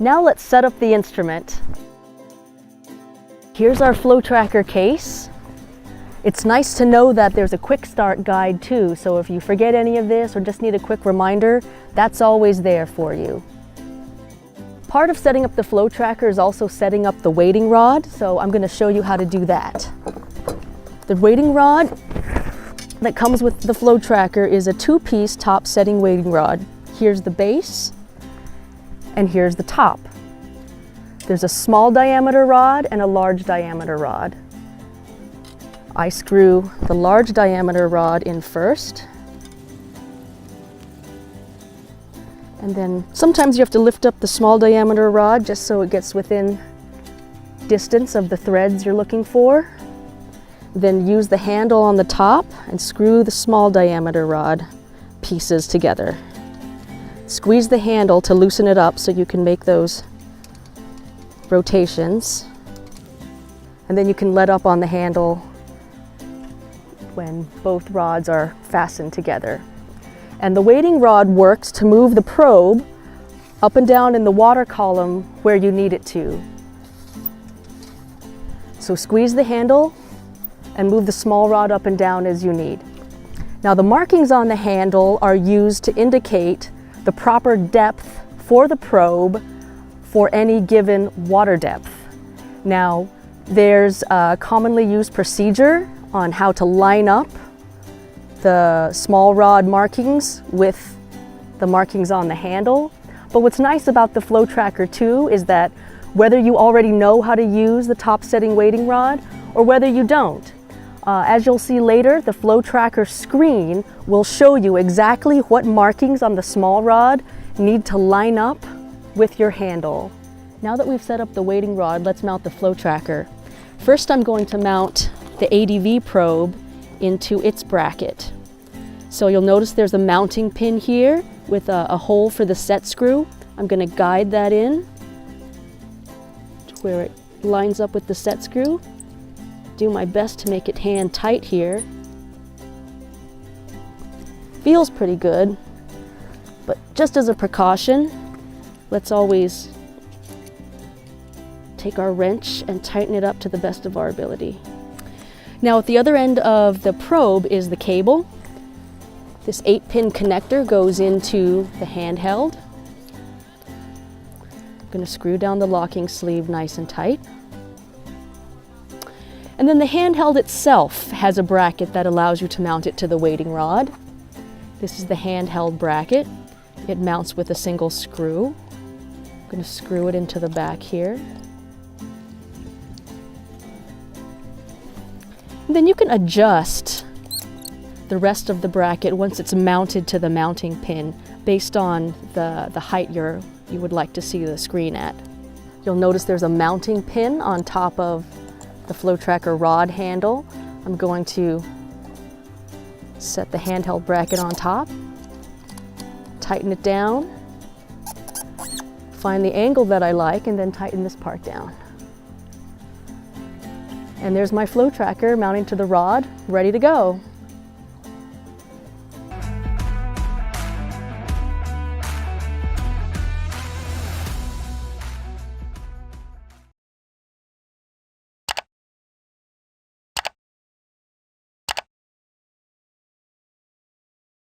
Now let's set up the instrument. Here's our FlowTracker case. It's nice to know that there's a quick start guide too, so if you forget any of this or just need a quick reminder, that's always there for you. Part of setting up the FlowTracker is also setting up the weighting rod, so I'm going to show you how to do that. The weighting rod that comes with the FlowTracker is a two-piece top setting weighting rod. Here's the base and here's the top. There's a small diameter rod and a large diameter rod. I screw the large diameter rod in first. And then sometimes you have to lift up the small diameter rod just so it gets within distance of the threads you're looking for. Then use the handle on the top and screw the small diameter rod pieces together. Squeeze the handle to loosen it up so you can make those rotations. And then you can let up on the handle when both rods are fastened together. And the weighting rod works to move the probe up and down in the water column where you need it to. So squeeze the handle and move the small rod up and down as you need. Now the markings on the handle are used to indicate the proper depth for the probe for any given water depth. Now there's a commonly used procedure on how to line up the small rod markings with the markings on the handle. But what's nice about the FlowTracker too is that whether you already know how to use the top setting weighting rod or whether you don't, as you'll see later, the FlowTracker screen will show you exactly what markings on the small rod need to line up with your handle. Now that we've set up the weighting rod, let's mount the FlowTracker. First, I'm going to mount the ADV probe into its bracket. So you'll notice there's a mounting pin here with a hole for the set screw. I'm going to guide that in to where it lines up with the set screw. Do my best to make it hand tight here. Feels pretty good, but just as a precaution, let's always take our wrench and tighten it up to the best of our ability. Now at the other end of the probe is the cable. This 8-pin connector goes into the handheld. I'm going to screw down the locking sleeve nice and tight. And then the handheld itself has a bracket that allows you to mount it to the weighting rod. This is the handheld bracket. It mounts with a single screw. I'm going to screw it into the back here. And then you can adjust the rest of the bracket once it's mounted to the mounting pin based on the height you would like to see the screen at. You'll notice there's a mounting pin on top of the FlowTracker rod handle. I'm going to set the handheld bracket on top, tighten it down, find the angle that I like, and then tighten this part down. And there's my FlowTracker mounting to the rod, ready to go.